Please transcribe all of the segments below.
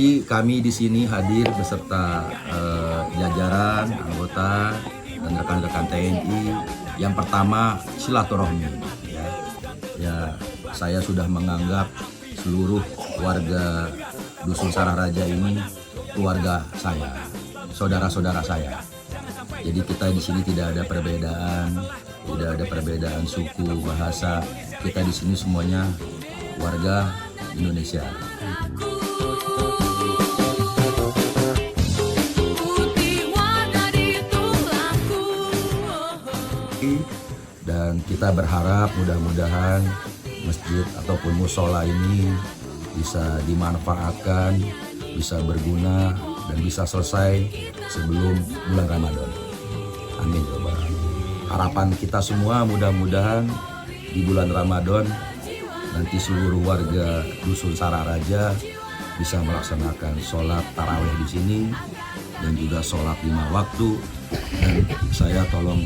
Jadi kami di sini hadir beserta jajaran, anggota, dan rekan-rekan TNI. Yang pertama silaturahmi. Ya, saya sudah menganggap seluruh warga Dusun Sararaja ini keluarga saya, saudara-saudara saya. Jadi kita di sini tidak ada perbedaan suku, bahasa. Kita di sini semuanya warga Indonesia. Dan kita berharap mudah-mudahan masjid ataupun musola ini bisa dimanfaatkan, bisa berguna, dan bisa selesai sebelum bulan Ramadan. Amin. Harapan kita semua mudah-mudahan di bulan Ramadan nanti seluruh warga Dusun Sararaja bisa melaksanakan sholat tarawih di sini dan juga sholat 5 waktu. Dan saya tolong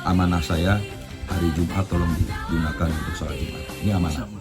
amanah saya hari Jumat tolong digunakan untuk sholat Jumat. Ini amanah.